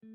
A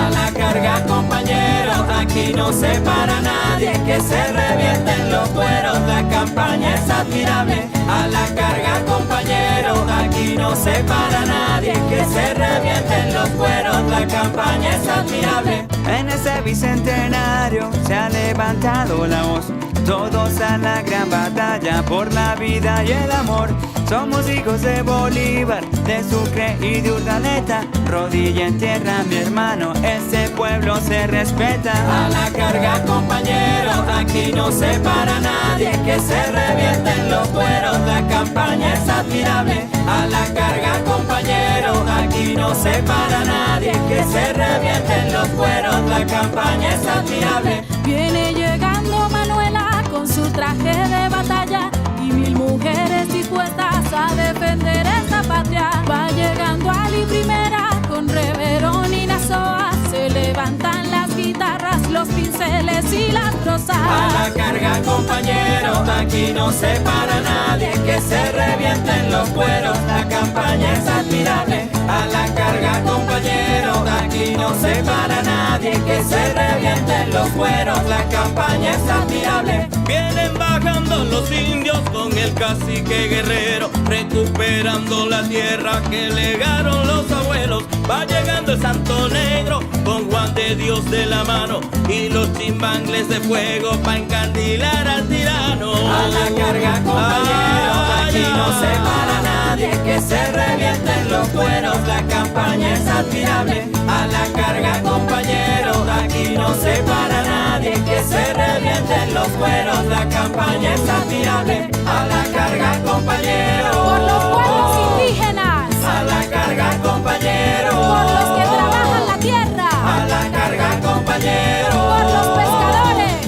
la carga, compañeros, aquí no se para nadie, que se revienten los cueros, la campaña es admirable. A la carga, compañeros, aquí no se para nadie, que se revienten los cueros, la campaña es admirable. En ese bicentenario se ha levantado la voz, todos a la gran batalla por la vida y el amor. Somos hijos de Bolívar, de Sucre y de Urdaneta. Rodilla en tierra, mi hermano, ese pueblo se respeta. A la carga, compañeros, aquí no se para nadie, que se revienten los cueros, la campaña es admirable. A la carga, compañeros, aquí no se para nadie, que se revienten los cueros, la campaña es admirable. Viene llegando Manuela con su traje de batalla y 1000 mujeres dispuestas a defender esta patria. Va llegando Ali Primera con Reverón y Nazoa, se levantan las guitarras, los pinceles y las rosas. A la carga, compañeros, aquí no se para nadie, que se revienten los cueros, la campaña es admirable. A la carga, compañeros, aquí no se para nadie, que se revienten los cueros, la campaña es admirable. Vienen bajando los indios con el cacique guerrero, recuperando la tierra que legaron los abuelos. Va llegando el Santo Negro con Juan de Dios de la mano y los chimbangles de fuego pa' encandilar al tirano. A la carga, compañeros, aquí no se para nadie, que se revienten los cueros, la campaña es admirable. A la carga, compañeros, aquí no se para nadie, que se revienten los cueros, la campaña es admirable. A la carga, compañeros, por los pueblos indígenas, a la carga, compañeros, por los que trabajan la tierra, a la carga, compañeros, por los pescadores,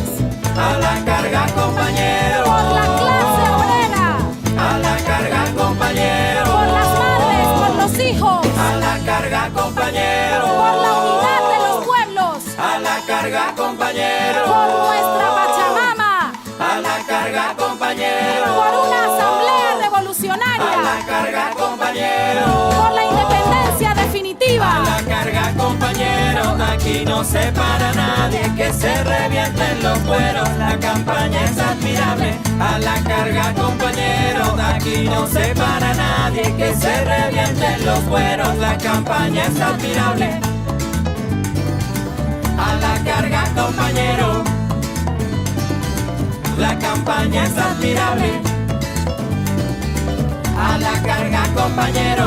a la carga, compañeros, por la clase obrera, a la carga, compañeros, por las madres, por los hijos, a la carga, compañeros, por la unidad de los pueblos, a la carga, compañeros, por nuestra Pachamama, a la carga, compañeros, por una asamblea a revolucionaria, la carga, compañeros, por la independencia a definitiva. la carga, compañeros, aquí no se para nadie, que se revienten los cueros, la campaña es admirable. A la carga, compañeros, aquí no se para nadie, que se revienten los cueros, la campaña es admirable. A la carga, compañeros, la campaña es admirable. A la carga, compañeros.